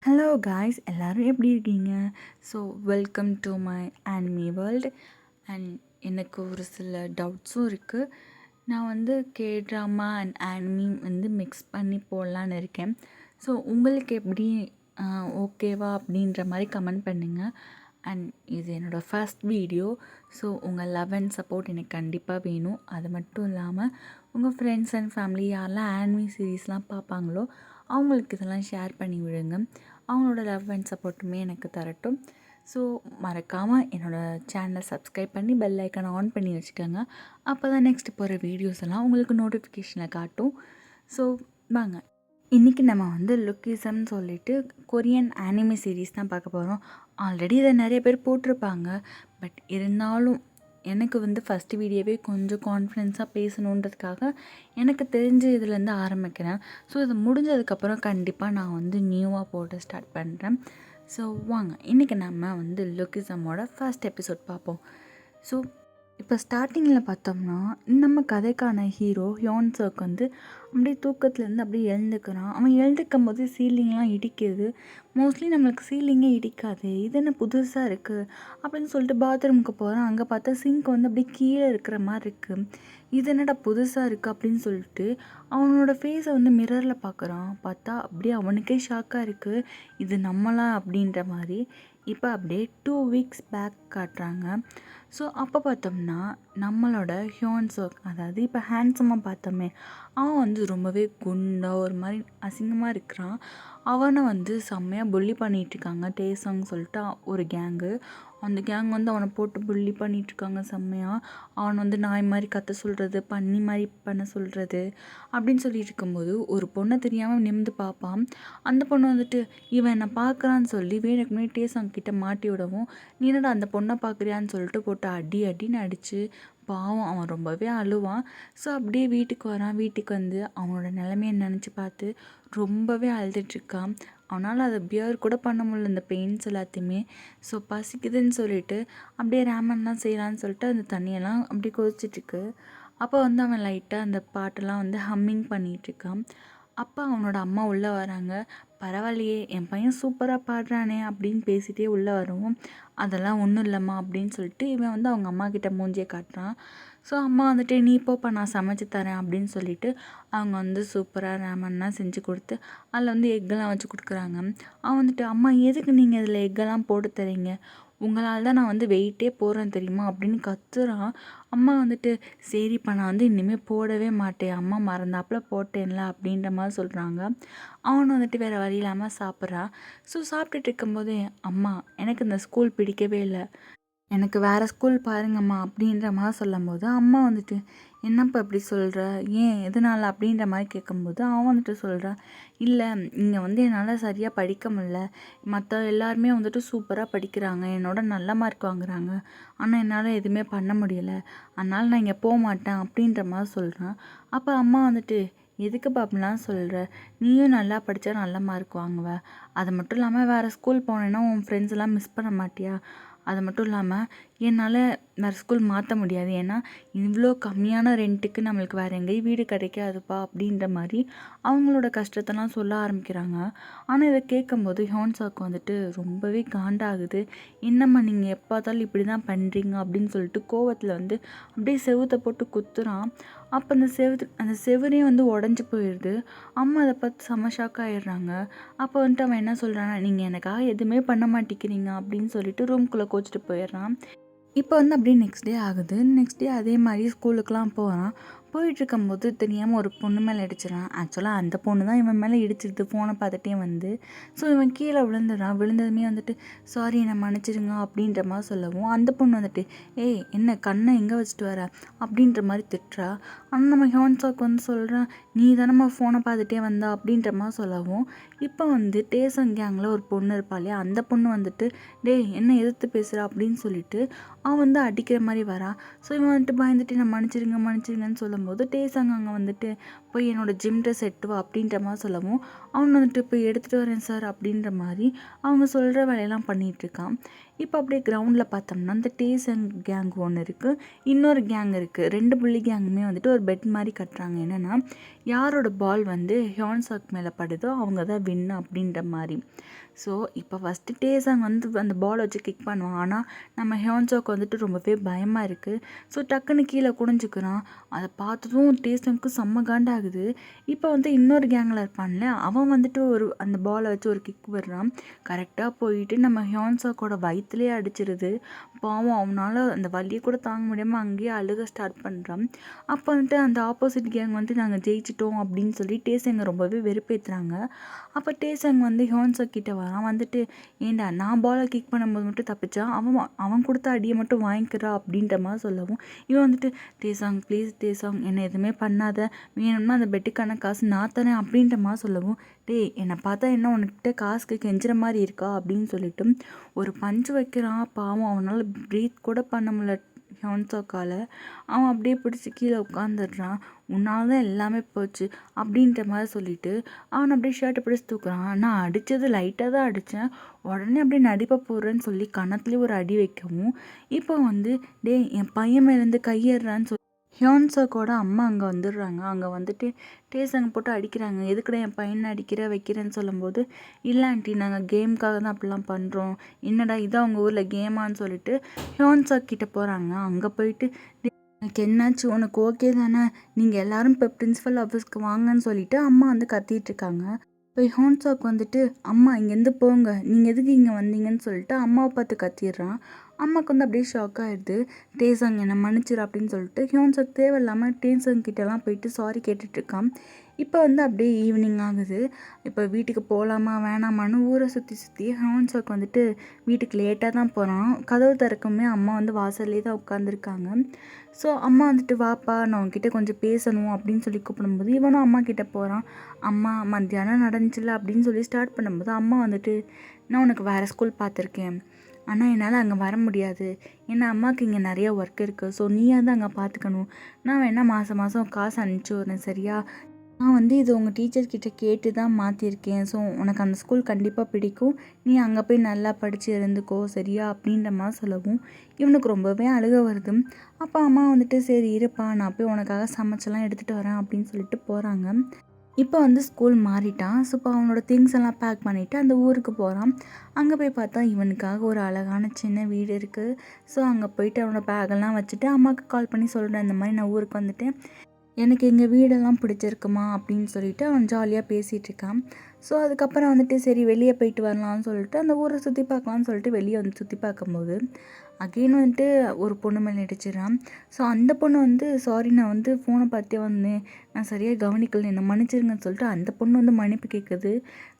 Hello guys, எல்லோரும் எப்படி இருக்கீங்க? So welcome to my anime world. And எனக்கு ஒரு சில டவுட்ஸும் இருக்குது. நான் வந்து ட்ராமா அண்ட் ஆனிமி வந்து மிக்ஸ் பண்ணி போடலான்னு இருக்கேன். ஸோ உங்களுக்கு எப்படி ஓகேவா அப்படின்ற மாதிரி கமெண்ட் பண்ணுங்கள். அண்ட் இது என்னோடய ஃபர்ஸ்ட் வீடியோ. ஸோ உங்கள் லவ் அண்ட் சப்போர்ட் எனக்கு கண்டிப்பாக வேணும். அது மட்டும் இல்லாமல் உங்கள் ஃப்ரெண்ட்ஸ் அண்ட் ஃபேமிலி யாரெல்லாம் ஆனிமி சீரீஸ்லாம் பார்ப்பாங்களோ அவங்களுக்கு இதெல்லாம் ஷேர் பண்ணி விடுங்க. அவங்களோட லவ் அண்ட் சப்போர்ட்டுமே எனக்கு தரட்டும். ஸோ மறக்காமல் என்னோடய சேனலை சப்ஸ்கிரைப் பண்ணி பெல் ஐக்கானை ஆன் பண்ணி வச்சுக்கோங்க. அப்போ தான் நெக்ஸ்ட் போகிற வீடியோஸ் எல்லாம் உங்களுக்கு நோட்டிஃபிகேஷனில் காட்டும். ஸோ வாங்க, இன்றைக்கி நம்ம வந்து லுக்கிசம்னு சொல்லிட்டு கொரியன் ஆனிமி சீரீஸ் தான் பார்க்க போகிறோம். ஆல்ரெடி இதை நிறைய பேர் போட்டிருப்பாங்க. பட் இருந்தாலும் எனக்கு வந்து ஃபஸ்ட்டு வீடியோவே கொஞ்சம் கான்ஃபிடென்ஸாக பேசணுன்றதுக்காக எனக்கு தெரிஞ்ச இதுலேருந்து ஆரம்பிக்கிறேன். ஸோ இது முடிஞ்சதுக்கப்புறம் கண்டிப்பாக நான் வந்து நியூவாக போட ஸ்டார்ட் பண்ணுறேன். ஸோ வாங்க, இன்றைக்கி நம்ம வந்து லுக்கிசமோட ஃபர்ஸ்ட் எபிசோட் பார்ப்போம். ஸோ இப்போ ஸ்டார்டிங்கில் பார்த்தோம்னா நம்ம கதைக்கான ஹீரோ ஹியோன்சோக் வந்து அப்படியே தூக்கத்துலேருந்து அப்படியே எழுந்துக்கிறான். அவன் எழுந்துக்கும் போது சீலிங்லாம் இடிக்குது. மோஸ்ட்லி நம்மளுக்கு சீலிங்கே இடிக்காது, இது என்ன புதுசாக இருக்குது அப்படின்னு சொல்லிட்டு பாத்ரூமுக்கு போகிறான். அங்கே பார்த்தா சிங்க் வந்து அப்படியே கீழே இருக்கிற மாதிரி இருக்குது. இது என்னடா புதுசாக இருக்குது அப்படின்னு சொல்லிட்டு அவனோட ஃபேஸை வந்து மிரரில் பார்க்குறான். பார்த்தா அப்படியே அவனுக்கே ஷாக்காக இருக்குது, இது நம்மளாம் அப்படின்ற மாதிரி. இப்போ அப்படியே 2 வீக்ஸ் பேக் காட்டுறாங்க. ஸோ அப்போ பார்த்தோம்னா நம்மளோட ஹியோன்சோக், அதாவது இப்போ ஹேண்ட்ஸமாக பார்த்தோமே, அவன் வந்து ரொம்பவே குண்டாக ஒரு மாதிரி அசிங்கமாக இருக்கிறான். அவனை வந்து செம்மையாக புள்ளி பண்ணிகிட்ருக்காங்க. டேசாங்னு சொல்லிட்டு ஒரு கேங்கு. அந்த கேங் வந்து அவனை போட்டு புள்ளி பண்ணிகிட்ருக்காங்க செம்மையாக. அவன் வந்து நாய் மாதிரி கத்த சொல்கிறது, பன்னி மாதிரி பண்ண சொல்கிறது அப்படின்னு சொல்லிட்டு இருக்கும்போது ஒரு பொண்ணை தெரியாமல் நிமிந்து பார்ப்பான். அந்த பொண்ணு வந்துட்டு இவன் என்னை பார்க்குறான்னு சொல்லி வேணுக்குமே டேசாங் கிட்ட மாட்டி விடவும், நீ என்னடா அந்த பொண்ணை பார்க்குறியான்னு சொல்லிட்டு போட்டு அடின்னு அடித்து பாவம் அவன் ரொம்பவே அழுவான். ஸோ அப்படியே வீட்டுக்கு வரான். வீட்டுக்கு வந்து அவனோட நிலைமையை நினச்சி பார்த்து ரொம்பவே அழுதுட்ருக்கான். அவனால் அதை பியர் கூட பண்ண முடியல, இந்த பெயின்ஸ் எல்லாத்தையுமே. ஸோ பசிக்குதுன்னு சொல்லிட்டு அப்படியே ரேமன்லாம் செய்யலான்னு சொல்லிட்டு அந்த தண்ணியெல்லாம் அப்படி கொதிச்சிட்ருக்கு. அப்போ வந்து அவன் லைட்டாக அந்த பாட்டெல்லாம் வந்து ஹம்மிங் பண்ணிகிட்ருக்கான். அப்போ அவனோட அம்மா உள்ளே வராங்க. பரவாயில்லையே, என் பையன் சூப்பராக பாடுறானே அப்படின்னு பேசிகிட்டே உள்ளே வரவும், அதெல்லாம் ஒன்றும் இல்லைம்மா அப்படின்னு சொல்லிட்டு இவன் வந்து அவங்க அம்மா கிட்ட மூஞ்சியை காட்டுறான். ஸோ அம்மா வந்துட்டு நீ போப்பா நான் சமைச்சு தரேன் அப்படின்னு சொல்லிட்டு அவங்க வந்து சூப்பராக ரேமன்லாம் செஞ்சு கொடுத்து அதில் வந்து எக்கெல்லாம் வச்சு கொடுக்குறாங்க. அவன் வந்துட்டு அம்மா எதுக்கு நீங்கள் இதில் எக்கெல்லாம் போட்டு தரீங்க, உங்களால் தான் நான் வந்து வெயிட்டே போடுறேன் தெரியுமா அப்படின்னு கத்துறான். அம்மா வந்துட்டு சரிப்பா நான் வந்து இனிமேல் போடவே மாட்டேன், அம்மா மறந்தாப்புல போட்டேன்ல அப்படின்ற மாதிரி சொல்கிறாங்க. அவனும் வந்துட்டு வேறு வழி இல்லாமல் சாப்பிட்றான். ஸோ சாப்பிட்டுட்டு இருக்கும்போதே அம்மா எனக்கு இந்த ஸ்கூல் பிடிக்கவே இல்லை, எனக்கு வேறு ஸ்கூல் பாருங்கம்மா அப்படின்ற மாதிரி சொல்லும்போது அம்மா வந்துட்டு என்னப்பா இப்படி சொல்கிற, ஏன் எதனால் அப்படின்ற மாதிரி கேட்கும்போது அவன் வந்துட்டு சொல்கிறான், இல்லை இங்கே வந்து என்னால் சரியாக படிக்க முடியல, மற்ற எல்லாருமே வந்துட்டு சூப்பராக படிக்கிறாங்க, என்னோட நல்ல மார்க் வாங்குறாங்க, ஆனால் என்னால் எதுவுமே பண்ண முடியலை, அதனால் நான் இங்கே போக மாட்டேன் அப்படின்ற மாதிரி சொல்கிறான். அப்போ அம்மா வந்துட்டு எதுக்குப்பா அப்படிலாம் சொல்கிற, நீயும் நல்லா படித்தா நல்ல மார்க் வாங்குவ, அது மட்டும் இல்லாமல் வேறு ஸ்கூல் போனேன்னா உன் ஃப்ரெண்ட்ஸ் எல்லாம் மிஸ் பண்ண மாட்டியா, அது மட்டும் இல்லாமல் என்னால் வேறு ஸ்கூல் மாற்ற முடியாது, ஏன்னா இவ்வளோ கம்மியான ரெண்ட்டுக்கு நம்மளுக்கு வேறு எங்கேயும் வீடு கிடைக்காதுப்பா அப்படின்ற மாதிரி அவங்களோட கஷ்டத்தெல்லாம் சொல்ல ஆரம்பிக்கிறாங்க. ஆனால் இதை கேட்கும்போது ஹியோன்சாக்கு வந்துட்டு ரொம்பவே காண்டாகுது. என்னம்மா நீங்கள் எப்போ பார்த்தாலும் இப்படி தான் பண்ணுறீங்க அப்படின்னு சொல்லிட்டு கோவத்தில் வந்து அப்படியே செவுத்தை போட்டு குத்துறான். அப்போ அந்த செவரே வந்து உடஞ்சி போயிடுது. அம்மா அதை பார்த்து செம ஷாக் ஆகிடுறாங்க. அப்போ வந்துட்டு அவன் என்ன சொல்கிறான்னா, நீங்கள் எனக்காக எதுவுமே பண்ண மாட்டேங்கிறீங்க அப்படின்னு சொல்லிட்டு ரூம்குள்ளே கோச்சிட்டு போயிடுறான். இப்போ வந்து அப்படியே நெக்ஸ்ட் டே ஆகுது. நெக்ஸ்ட் டே அதே மாதிரி ஸ்கூலுக்குலாம் போகிறான். போயிட்டுருக்கும்போது தெரியாமல் ஒரு பொண்ணு மேலே இடிச்சிடறான். ஆக்சுவலாக அந்த பொண்ணு தான் இவன் மேலே இடிச்சிடுது ஃபோனை பார்த்துட்டே வந்து. ஸோ இவன் கீழே விழுந்துடுறான். விழுந்ததுமே வந்துட்டு சாரி என்னை மன்னிச்சிடுங்க அப்படின்ற மாதிரி சொல்லவும், அந்த பொண்ணு வந்துட்டு ஏய் என்ன கண்ணை எங்கே வச்சுட்டு வர அப்படின்ற மாதிரி திட்டுறா. ஆனால் நம்ம ஹியோன்சாக் வந்து சொல்கிறான், நீ தானம்மா ஃபோனை பார்த்துட்டே வந்தா அப்படின்ற மாதிரி சொல்லவும், இப்போ வந்து டேசன் கேங்கில் ஒரு பொண்ணு இருப்பா இல்லையா, அந்த பொண்ணு வந்துட்டு டேய் என்ன எதிர்த்து பேசுகிறா அப்படின்னு சொல்லிட்டு அவன் வந்து அடிக்கிற மாதிரி வரான். ஸோ இவன் வந்துட்டு பயந்துட்டு நான் மன்னிச்சிருங்கன்னு சொல்லும்போது டேசாங் அங்கே வந்துட்டு போய் என்னோடய ஜிம் ட்ரெஸ் எட்டு வா அப்படின்ற மாதிரி சொல்லவும், அவன் வந்துட்டு போய் எடுத்துகிட்டு வரேன் சார் அப்படின்ற மாதிரி அவங்க சொல்கிற வேலையெல்லாம் பண்ணிகிட்ருக்கான். இப்போ அப்படியே கிரவுண்டில் பார்த்தோம்னா இந்த டேசன் கேங் ஒன்று இருக்குது, இன்னொரு கேங் இருக்குது. 2 புள்ளி கேங்குமே வந்துட்டு ஒரு பெட் மாதிரி கட்டுறாங்க. என்னென்னா யாரோட பால் வந்து ஹியான்சாக் மேலே படுதோ அவங்க தான் வின்னு அப்படின்ற மாதிரி. ஸோ இப்போ ஃபஸ்ட்டு டேசாங் வந்து அந்த பால் வச்சு கிக் பண்ணுவான். ஆனால் நம்ம ஹியான்சாக் வந்துட்டு ரொம்பவே பயமாக இருக்குது. ஸோ டக்குன்னு கீழே குனிஞ்சுக்கிறான். அதை பார்த்ததும் டேசாங்க்கு செம்ம காண்டாகுது. இப்போ வந்து இன்னொரு கேங்கில் இருப்பான்ல, அவன் வந்துட்டு அந்த பாலை வச்சு ஒரு கிக் விடுறான். கரெக்டாக போயிட்டு நம்ம ஹியான்சாக்கோட வயிற்றுலேயே அடிச்சிருது. பாவம் அவனால் அந்த வலியை கூட தாங்க முடியாமல் அங்கேயே அழுக ஸ்டார்ட் பண்ணுறான். அப்போ வந்துட்டு அந்த ஆப்போசிட் கேங் வந்து நாங்கள் ஜெயிச்சிட்டோம் அப்படின்னு சொல்லி டேசாங்கை ரொம்பவே வெறுப்பேற்றுறாங்க. அப்போ டேசாங் வந்து ஹியான்சாக் கிட்ட வரான். வந்துட்டு ஏண்டா நான் பாலை கிக் பண்ணும்போது மட்டும் தப்பிச்சான், அவன் கொடுத்த அடியை மட்டும் வாங்கிக்கிறா அப்படின்ற மாதிரி சொல்லவும் இவன் வந்துட்டு டேசாங் ப்ளீஸ் டேசாங் என்னை எதுவுமே பண்ணாத, வேணும்னா அந்த பெட்டுக்கான காசு நான் தரேன் அப்படின்ற மாதிரி சொல்லவும், டேய் என்னை பார்த்தா என்ன உனக்கிட்ட காசுக்கு கெஞ்சுற மாதிரி இருக்கா அப்படின்னு சொல்லிட்டு ஒரு பஞ்சு வைக்கிறான். பாவம் அவனால் ப்ரீத் கூட பண்ண முடியல ஹியான்சாக்கால். அவன் அப்படியே பிடிச்சி கீழே உட்காந்துடுறான். உன்னால் தான் எல்லாமே போச்சு அப்படின்ற மாதிரி சொல்லிட்டு அவன் அப்படியே ஷர்ட்டை பிடிச்சி தூக்குறான். நான் அடித்தது லைட்டாக தான் அடித்தேன், உடனே அப்படியே நடிப்ப போடுறேன்னு சொல்லி கன்னத்துலேயே ஒரு அடி வைக்கவும் இப்போ வந்து டேய் என் பையன் மேலேருந்து கையேறான்னு சொல்லி ஹியான்சாக்கோட அம்மா அங்கே வந்துடுறாங்க. அங்கே வந்துட்டு டேசாங் போட்டு அடிக்கிறாங்க. எதுக்குடா என் பையனை அடிக்கிற வைக்கிறேன்னு சொல்லும்போது, இல்லை ஆண்டி நாங்கள் கேமுக்காக தான் அப்படிலாம் பண்ணுறோம், என்னடா இதான் அவங்க ஊரில் கேமான்னு சொல்லிட்டு ஹியான்சாக் கிட்டே போகிறாங்க. அங்கே போயிட்டு எனக்கு என்னாச்சு, உனக்கு ஓகே தானே, நீங்கள் எல்லோரும் இப்போ பிரின்ஸிபல் ஆஃபீஸ்க்கு வாங்கன்னு சொல்லிட்டு அம்மா வந்து கத்திட்டு இருக்காங்க. இப்போ ஹியான்சாக் வந்துட்டு அம்மா இங்கேருந்து போங்க, நீங்கள் எதுக்கு இங்கே வந்தீங்கன்னு சொல்லிட்டு அம்மாவை பார்த்து கத்திடுறான். அம்மாவுக்கு வந்து அப்படியே ஷாக் ஆகிடுது. டேசாங் என்னை மன்னிச்சிரு அப்படின்னு சொல்லிட்டு ஹியான்சாக் தேவையில்லாமல் டேசாங் கிட்டலாம் போயிட்டு சாரி கேட்டுட்ருக்கான். இப்போ வந்து அப்படியே ஈவினிங் ஆகுது. இப்போ வீட்டுக்கு போகலாமா வேணாமான்னு ஊரை சுற்றி சுற்றி ஹியான்சாக் வந்துட்டு வீட்டுக்கு லேட்டாக தான் போகிறான். கதவு திறக்கமே அம்மா வந்து வாசல்லே தான் உட்காந்துருக்காங்க. ஸோ அம்மா வந்துட்டு வாப்பா நான் உன்கிட்ட கொஞ்சம் பேசணும் அப்படின்னு சொல்லி கூப்பிடும்போது இவனும் அம்மா கிட்டே போகிறான். அம்மா மத்தியானம் நடந்துச்சுல அப்படின்னு சொல்லி ஸ்டார்ட் பண்ணும்போது அம்மா வந்துட்டு நான் உனக்கு வேறு ஸ்கூல் பார்த்துருக்கேன், ஆனால் என்னால் அங்கே வர முடியாது, ஏன்னா அம்மாவுக்கு இங்கே நிறைய ஒர்க் இருக்குது, ஸோ நீயாக தான் அங்கே பார்த்துக்கணும், நான் வேணால் மாதம் மாதம் காசு அனுப்பிச்சி விட்றேன் சரியா, நான் வந்து இது உங்கள் டீச்சர்கிட்ட கேட்டு தான் மாற்றிருக்கேன், ஸோ உனக்கு அந்த ஸ்கூல் கண்டிப்பாக பிடிக்கும், நீ அங்கே போய் நல்லா படித்து இருந்துக்கோ சரியா அப்படின்ற மாதிரி சொல்லவும் இவனுக்கு ரொம்பவே அழுக வருது. அப்போ அம்மா வந்துட்டு சரி இருப்பா நான் போய் உனக்காக சமைச்செல்லாம் எடுத்துகிட்டு வரேன் அப்படின்னு சொல்லிட்டு போகிறாங்க. இப்போ வந்து ஸ்கூல் மாறிட்டான். ஸோ இப்போ அவனோட திங்ஸ் எல்லாம் பேக் பண்ணிவிட்டு அந்த ஊருக்கு போகிறான். அங்கே போய் பார்த்தா இவனுக்காக ஒரு அழகான சின்ன வீடு இருக்குது. ஸோ அங்கே போயிட்டு அவனோட பேக்கெல்லாம் வச்சுட்டு அம்மாவுக்கு கால் பண்ணி சொல்கிறேன் இந்த மாதிரி நான் ஊருக்கு வந்துட்டேன், எனக்கு எங்கள் வீடெல்லாம் பிடிச்சிருக்குமா அப்படின்னு சொல்லிட்டு அவன் ஜாலியாக பேசிகிட்டு இருக்கான். ஸோ அதுக்கப்புறம் வந்துட்டு சரி வெளியே போயிட்டு வரலாம்னு சொல்லிட்டு அந்த ஊரை சுற்றி பார்க்கலான்னு சொல்லிட்டு வெளியே வந்து சுற்றி பார்க்கும்போது அகெயின் வந்துட்டு ஒரு பொண்ணு மேலே இடிச்சிடறான். ஸோ அந்த பொண்ணு வந்து சாரி நான் வந்து ஃபோனை பார்த்தே வந்தேன், நான் சரியாக கவனிக்கல என்னை மன்னிச்சிருங்கன்னு சொல்லிட்டு அந்த பொண்ணு வந்து மன்னிப்பு கேட்குது.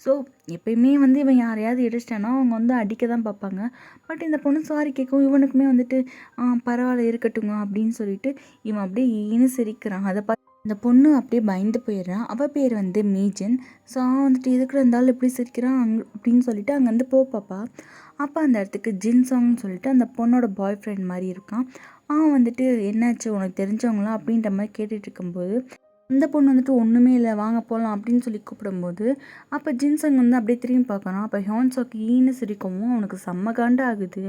ஸோ எப்பயுமே வந்து இவன் யாரையாவது இடிச்சிட்டானா அவங்க வந்து அடிக்க தான் பார்ப்பாங்க. பட் இந்த பொண்ணு சாரி கேட்கும் இவனுக்குமே வந்துட்டு பரவாயில்ல இருக்கட்டுங்க அப்படின்னு சொல்லிட்டு இவன் அப்படியே ஈன்னு சிரிக்கிறான். அதை பார்த்து அந்த பொண்ணு அப்படியே பயந்து போயிடுறான். அவள் பேர் வந்து மீஜன். ஸோ அவன் வந்துட்டு எதுக்கு இருந்தாலும் எப்படி சிரிக்கிறான் அப்படின்னு சொல்லிட்டு அங்கேருந்து பாப்பா. அப்போ அந்த இடத்துக்கு ஜின்சாங்னு சொல்லிட்டு அந்த பொண்ணோட பாய் ஃப்ரெண்ட் மாதிரி இருக்கான். அவன் வந்துட்டு என்னாச்சு உனக்கு தெரிஞ்சவங்களாம் அப்படின்ற மாதிரி கேட்டுட்டு இருக்கும்போது அந்த பொண்ணு வந்துட்டு ஒன்றுமே இல்லை வாங்க போகலாம் அப்படின்னு சொல்லி கூப்பிடும்போது அப்போ ஜின்சங் வந்து அப்படியே திரும்பி பார்க்குறான். அப்போ ஹியான்சாக் ஈன்னு சிரிக்கவும் அவனுக்கு செம்ம காண்டா ஆகுது.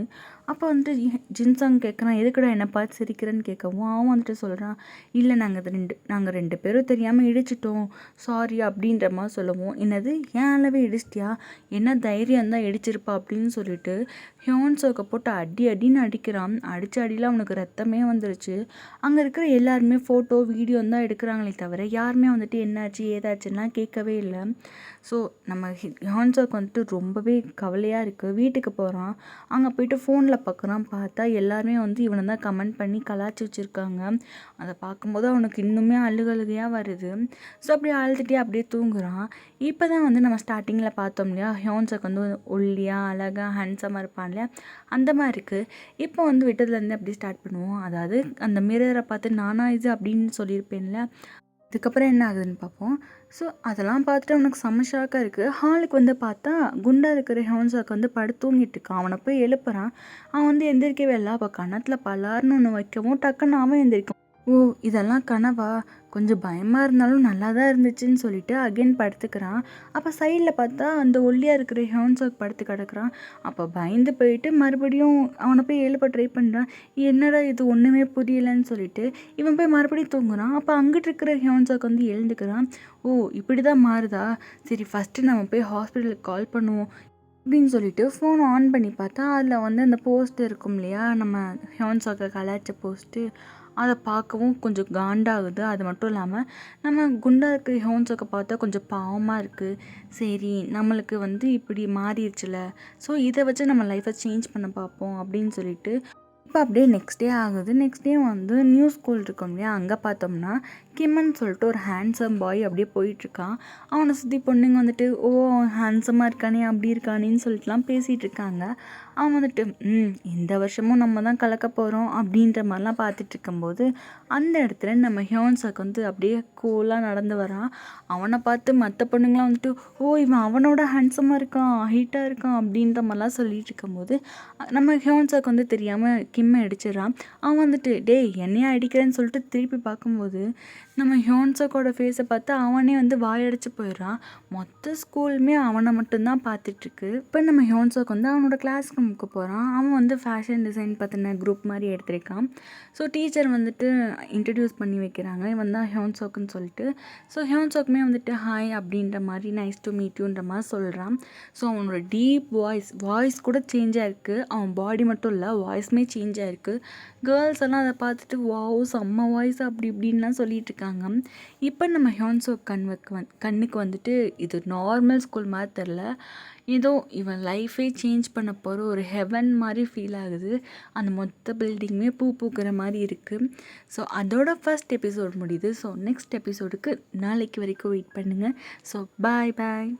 அப்போ வந்துட்டு ஜின்சங் கேட்குறான் எதுக்குடா என்னை பார்த்து சிரிக்கிறேன்னு கேட்கவும் அவன் வந்துட்டு சொல்கிறான் இல்லை நாங்கள் ரெண்டு பேரும் தெரியாமல் இடிச்சிட்டோம் சாரி அப்படின்ற மாதிரி சொல்லவும் என்னது ஏன் அளவே இடிச்சிட்டியா, என்ன தைரியம் தான் இடிச்சிருப்பா அப்படின்னு சொல்லிட்டு ஹியான்சாக்கை போட்டு அடின்னு அடிக்கிறான். அடித்த அடியில் அவனுக்கு ரத்தமே வந்துருச்சு. அங்கே இருக்கிற எல்லாருமே ஃபோட்டோ வீடியோ தான் எடுக்கிறாங்களே தவிர யாருமே வந்துட்டு என்னாச்சு ஏதாச்சுன்னா கேட்கவே இல்லை. ஸோ நம்ம ஹியான்சாக் வந்துட்டு ரொம்பவே கவலையாக இருக்குது. வீட்டுக்கு போகிறான். அங்கே போயிட்டு ஃபோனில் பார்க்குறான். பார்த்தா எல்லாருமே வந்து இவனை தான் கமெண்ட் பண்ணி கலாச்சி வச்சுருக்காங்க. அதை பார்க்கும்போது அவனுக்கு இன்னுமே அழுகையாக வருது. ஸோ அப்படியே அழுதுகிட்டே அப்படியே தூங்குறான். இப்போ தான் வந்து நம்ம ஸ்டார்டிங்கில் பார்த்தோம் இல்லையா, ஹியான்சாக் வந்து ஒல்லியாக அழகாக ஹேண்ட்ஸமாக இருப்பான் இல்லையா, அந்த மாதிரி இருக்குது. இப்போ வந்து விட்டதுலேருந்து அப்படியே ஸ்டார்ட் பண்ணுவோம். அதாவது அந்த மிரரை பார்த்து நானா இது அப்படின்னு சொல்லியிருப்பேன்ல, அதுக்கப்புறம் என்ன ஆகுதுன்னு பார்ப்போம். ஸோ அதெல்லாம் பார்த்துட்டு அவனுக்கு செம்ம ஷாக்காக இருக்குது. ஹாலுக்கு வந்து பார்த்தா குண்டா இருக்கிற ஹியான்சாக் வந்து படுத்து தூங்கிட்டு இருக்கான். அவனை போய் எழுப்புறான். அவன் வந்து எந்திரிக்கவே இல்லை. அப்போ கன்னத்தில் பலார்னு ஒன்று வைக்கவும் டக்குன்னு அவன் எந்திரிக்கும். ஓ! இதெல்லாம் கனவா? கொஞ்சம் பயமாக இருந்தாலும் நல்லா தான் இருந்துச்சுன்னு சொல்லிட்டு அகைன் படுத்துக்கிறான். அப்போ சைடில் பார்த்தா அந்த ஒல்லியாக இருக்கிற ஹியோன்சாக் படுத்து கிடக்குறான். அப்போ பயந்து போயிட்டு மறுபடியும் அவனை போய் எழுப்ப ட்ரை பண்ணுறான். என்னடா இது ஒன்றுமே புரியலன்னு சொல்லிட்டு இவன் போய் மறுபடியும் தூங்குறான். அப்போ அங்கிட்டு இருக்கிற ஹியோன்சாக் வந்து எழுந்துக்கிறான். ஓ! இப்படி தான் மாறுதா? சரி ஃபஸ்ட்டு நம்ம போய் ஹாஸ்பிட்டலுக்கு கால் பண்ணுவோம் அப்படின்னு சொல்லிட்டு ஃபோன் ஆன் பண்ணி பார்த்தா அதில் வந்து அந்த போஸ்ட் இருக்கும் இல்லையா, நம்ம ஹியோன்சாக்கை கலாய்ச்ச போஸ்ட்டு. அதை பார்க்கவும் கொஞ்சம் காண்டாகுது. அது மட்டும் இல்லாமல் நம்ம குண்டா இருக்கிற ஹியோன்சாக்கை பார்த்தா கொஞ்சம் பாவமாக இருக்குது. சரி நம்மளுக்கு வந்து இப்படி மாறிடுச்சுல, ஸோ இதை வச்சு நம்ம லைஃப்பை சேஞ்ச் பண்ண பார்ப்போம் அப்படின்னு சொல்லிட்டு இப்போ அப்படியே நெக்ஸ்ட் டே ஆகுது. நெக்ஸ்ட் டே வந்து நியூ ஸ்கூல் இருக்கும் இல்லையா, அங்கே பார்த்தோம்னா கிம்மன் சொல்லிட்டு ஒரு ஹேண்ட்ஸம் பாய் அப்படியே போயிட்டுருக்கான். அவனை சுற்றி பொண்ணுங்க வந்துட்டு ஓ ஹேண்ட்ஸமாக இருக்கானே அப்படி இருக்கானேன்னு சொல்லிட்டுலாம் பேசிகிட்டு இருக்காங்க. அவன் வந்துட்டு இந்த வருஷமும் நம்ம தான் கலக்க போகிறோம் அப்படின்ற மாதிரிலாம் பார்த்துட்டு இருக்கும்போது அந்த இடத்துல நம்ம ஹியோன்சாக் வந்து அப்படியே கூலாக நடந்து வரான். அவனை பார்த்து மற்ற பொண்ணுங்களாம் வந்துட்டு ஓ இவன் அவனோட ஹேண்ட்ஸமாக இருக்கான், ஹைட்டாக இருக்கான் அப்படின்ற மாதிரிலாம் சொல்லிட்டு இருக்கும்போது நம்ம ஹியோன்சாக் வந்து தெரியாமல் கிம்மை அடிச்சிடறான். அவன் வந்துட்டு டேய் என்னையா அடிக்கிறேன்னு சொல்லிட்டு திருப்பி பார்க்கும்போது நம்ம ஹியோன்சாக்கோட ஃபேஸை பார்த்து அவனே வந்து வாயடிச்சு போயிடுறான். மொத்த ஸ்கூலுமே அவனை மட்டும்தான் பார்த்துட்ருக்கு. இப்போ நம்ம ஹியோன்சாக் வந்து அவனோட கிளாஸ் ரூமுக்கு போகிறான். அவன் வந்து ஃபேஷன் டிசைன் பற்றின குரூப் மாதிரி எடுத்திருக்கான். ஸோ டீச்சர் வந்துட்டு இன்ட்ரடியூஸ் பண்ணி வைக்கிறாங்க, இவன் தான் ஹியோன்சாக்குன்னு சொல்லிட்டு. ஸோ ஹியோன்சாக்குமே வந்துட்டு ஹாய் அப்படின்ற மாதிரி நைஸ் டு மீட் யூன்ற மாதிரி சொல்கிறான். ஸோ அவனோட டீப் வாய்ஸ் கூட சேஞ்ச் ஆகிருக்கு. அவன் பாடி மட்டும் இல்லை வாய்ஸுமே சேஞ்ச் ஆகிருக்கு. கேர்ள்ஸ் எல்லாம் அதை பார்த்துட்டு வாவ் செம்ம வாய்ஸ் அப்படி இப்படின்லாம் சொல்லிட்டு இருக்காங்க. இப்போ நம்ம ஹியோன்சாக் கண்ணுக்கு வந்துட்டு இது நார்மல் ஸ்கூல் மாதிரி தெரில, ஏதோ இவன் லைஃபே சேஞ்ச் பண்ண போகிற ஒரு ஹெவன் மாதிரி ஃபீல் ஆகுது. அந்த மொத்த பில்டிங்குமே பூ பூக்கிற மாதிரி இருக்குது. ஸோ அதோட ஃபர்ஸ்ட் எபிசோட் முடியுது. ஸோ நெக்ஸ்ட் எபிசோடுக்கு நாளைக்கு வரைக்கும் வெயிட் பண்ணுங்கள். ஸோ பாய் பாய்.